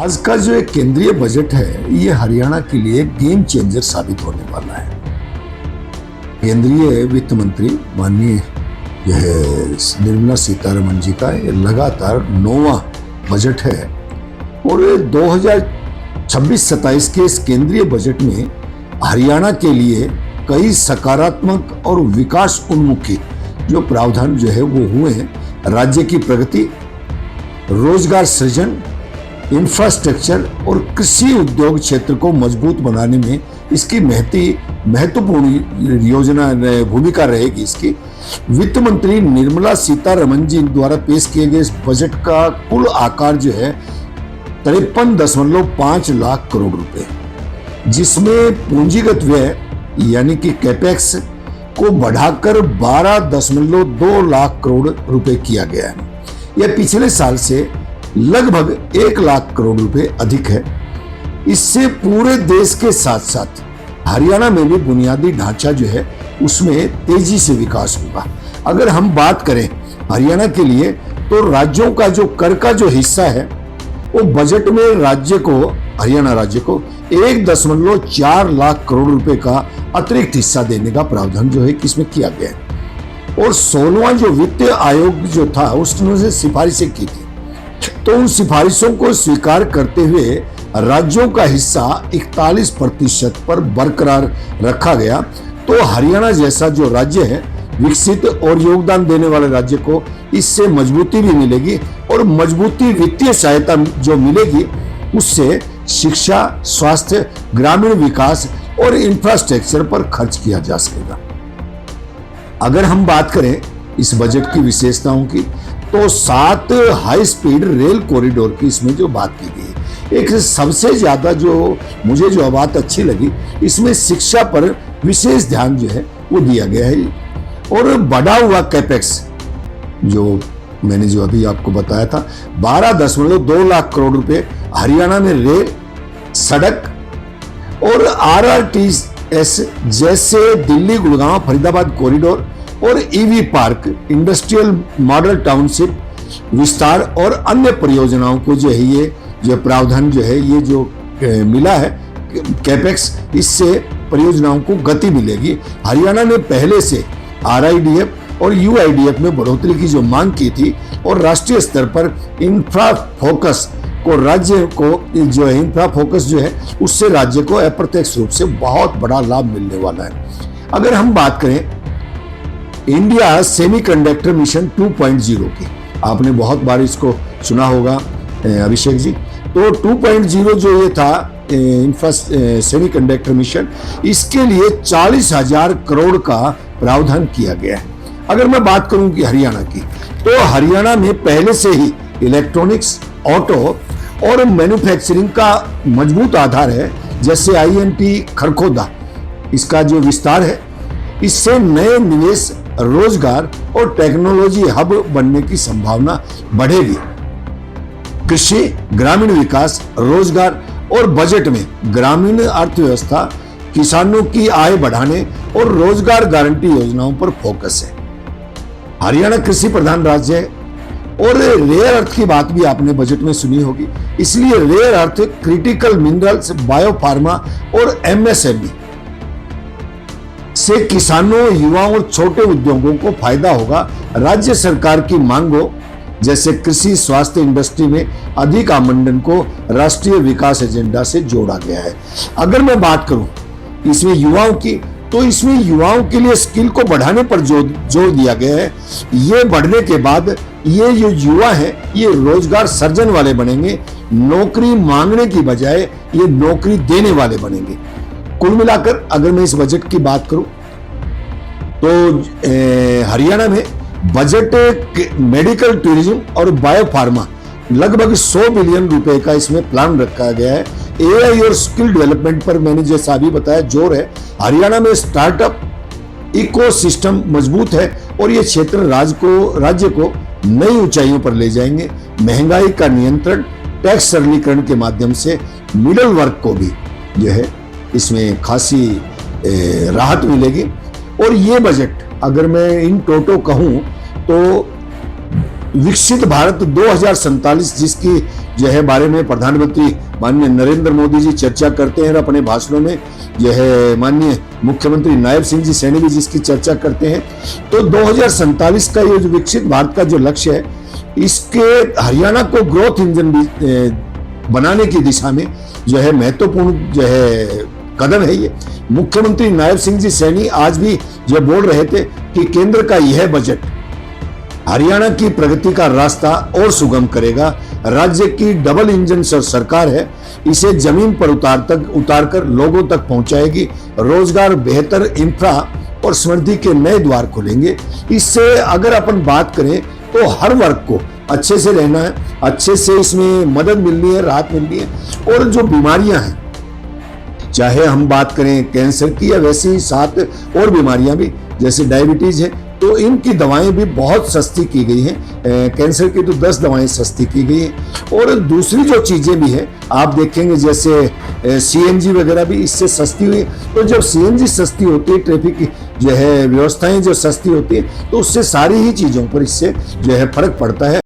आज का जो एक केंद्रीय बजट है ये हरियाणा के लिए गेम चेंजर साबित होने वाला है। केंद्रीय वित्त मंत्री माननीय निर्मला सीतारमण जी का ये लगातार 9वां बजट है और 2026-27 के इस केंद्रीय बजट में हरियाणा के लिए कई सकारात्मक और विकास उन्मुखी जो प्रावधान जो है वो हुए हैं। राज्य की प्रगति, रोजगार सृजन, इंफ्रास्ट्रक्चर और कृषि उद्योग क्षेत्र को मजबूत बनाने में इसकी महत्वपूर्ण योजना भूमिका रहेगी। इसकी वित्त मंत्री निर्मला सीतारमण जी द्वारा पेश किए गए इस बजट का कुल आकार जो है 53.5 लाख करोड़ रुपए, जिसमें पूंजीगत व्यय यानी कि कैपेक्स को बढ़ाकर 12.2 लाख करोड़ रुपए किया गया है। यह पिछले साल से लगभग 1 लाख करोड़ रुपए अधिक है। इससे पूरे देश के साथ साथ हरियाणा में भी बुनियादी ढांचा जो है उसमें तेजी से विकास होगा। अगर हम बात करें हरियाणा के लिए तो राज्यों का जो कर का जो हिस्सा है वो बजट में हरियाणा राज्य को 1.4 लाख करोड़ रुपए का अतिरिक्त हिस्सा देने का प्रावधान जो है किसमें किया गया है। और 16वां जो वित्त आयोग जो था उसने सिफारिशें की थी, तो उन सिफारिशों को स्वीकार करते हुए राज्यों का हिस्सा 41% पर बरकरार रखा गया। तो हरियाणा जैसा जो राज्य है विकसित और योगदान देने वाले राज्य को इससे मजबूती भी मिलेगी और मजबूती वित्तीय सहायता जो मिलेगी उससे शिक्षा, स्वास्थ्य, ग्रामीण विकास और इंफ्रास्ट्रक्चर पर खर्च किया जा सकेगा। अगर हम बात करें इस बजट की विशेषताओं की तो 7 हाई स्पीड रेल कॉरिडोर की इसमें जो बात की गई है। एक सबसे ज्यादा जो मुझे जो बात अच्छी लगी इसमें शिक्षा पर विशेष ध्यान जो है वो दिया गया है और बढ़ा हुआ कैपेक्स जो मैंने जो अभी आपको बताया था 12.2 लाख करोड़ रुपए हरियाणा में रेल, सड़क और RRTS जैसे दिल्ली, गुड़गांव, फरीदाबाद कॉरिडोर और EV park, industrial model township विस्तार और अन्य परियोजनाओं को जो है ये जो प्रावधान जो है ये जो मिला है कैपेक्स, इससे परियोजनाओं को गति मिलेगी। हरियाणा ने पहले से RIDF और UIDF में बढ़ोतरी की जो मांग की थी और राष्ट्रीय स्तर पर इंफ्रा फोकस जो है उससे राज्य को अप्रत्यक्ष रूप से बहुत बड़ा लाभ मिलने वाला है। अगर हम बात करें इंडिया सेमीकंडक्टर मिशन 2.0 की, आपने बहुत बार इसको सुना होगा अभिषेक जी। तो 2.0 जो ये था सेमीकंडक्टर मिशन, इसके लिए 40,000 करोड़ का प्रावधान किया गया है। अगर मैं बात करूं कि हरियाणा की, तो हरियाणा में पहले से ही इलेक्ट्रॉनिक्स, ऑटो और मैन्युफैक्चरिंग का मजबूत आधार है। जैसे INT खरखोदा, इसका जो विस्तार है इससे नए निवेश, रोजगार और टेक्नोलॉजी हब बनने की संभावना बढ़ेगी। कृषि, ग्रामीण विकास, रोजगार और बजट में ग्रामीण अर्थव्यवस्था, किसानों की आय बढ़ाने और रोजगार गारंटी योजनाओं पर फोकस है। हरियाणा कृषि प्रधान राज्य है और रेयर अर्थ की बात भी आपने बजट में सुनी होगी, इसलिए rare earth, critical minerals, biopharma और MSME से किसानों, युवाओं और छोटे उद्योगों को फायदा होगा। राज्य सरकार की मांगों जैसे कृषि, स्वास्थ्य, इंडस्ट्री में अधिक आवंटन को राष्ट्रीय विकास एजेंडा से जोड़ा गया है। अगर मैं बात करूं इसमें युवाओं की, तो इसमें युवाओं के लिए स्किल को बढ़ाने पर जोर दिया गया है। ये बढ़ने के बाद ये जो युवा है ये रोजगार सर्जन वाले बनेंगे, नौकरी मांगने की बजाय ये नौकरी देने वाले बनेंगे। कुल मिलाकर अगर मैं इस बजट की बात करूं तो हरियाणा में बजट मेडिकल टूरिज्म और बायोफार्मा लगभग 100 बिलियन रुपए का इसमें प्लान रखा गया है। AI और स्किल डेवलपमेंट पर मैंने जैसा अभी बताया जोर है। हरियाणा में स्टार्टअप इकोसिस्टम मजबूत है और ये क्षेत्र राज्य को नई ऊंचाइयों पर ले जाएंगे। महंगाई का नियंत्रण, टैक्स सरलीकरण के माध्यम से मिडिल वर्ग को भी जो है इसमें खासी राहत मिलेगी। और ये बजट अगर मैं इन टोटो कहूं तो विकसित भारत 2047 जिसकी जो है बारे में प्रधानमंत्री माननीय नरेंद्र मोदी जी चर्चा करते हैं और अपने भाषणों में यह माननीय मुख्यमंत्री नायब सिंह जी सैनी भी जिसकी चर्चा करते हैं। तो 2047 का ये जो विकसित भारत का जो लक्ष्य है, इसके हरियाणा को ग्रोथ इंजन बनाने की दिशा में जो है महत्वपूर्ण जो है कदम है ये। मुख्यमंत्री नायब सिंह जी सैनी आज भी जो बोल रहे थे कि केंद्र का यह बजट हरियाणा की प्रगति का रास्ता और सुगम करेगा। राज्य की डबल इंजन सरकार है, इसे जमीन पर उतारकर लोगों तक पहुंचाएगी। रोजगार, बेहतर इंफ्रा और समृद्धि के नए द्वार खुलेंगे। इससे अगर अपन बात करें तो हर वर्ग को अच्छे से रहना है, अच्छे से इसमें मदद मिलनी है, राहत मिलनी है। और जो बीमारियां हैं, चाहे हम बात करें कैंसर की या वैसे ही 7 और बीमारियां भी जैसे डायबिटीज है, तो इनकी दवाएं भी बहुत सस्ती की गई हैं। कैंसर की तो 10 दवाएं सस्ती की गई हैं। और दूसरी जो चीजें भी हैं आप देखेंगे जैसे सीएनजी वगैरह भी इससे सस्ती हुई। तो जब सीएनजी सस्ती होती है, ट्रैफिक की जो है व्यवस्थाएं जो सस्ती होती है, तो उससे सारी ही चीजों पर इससे जो है फर्क पड़ता है।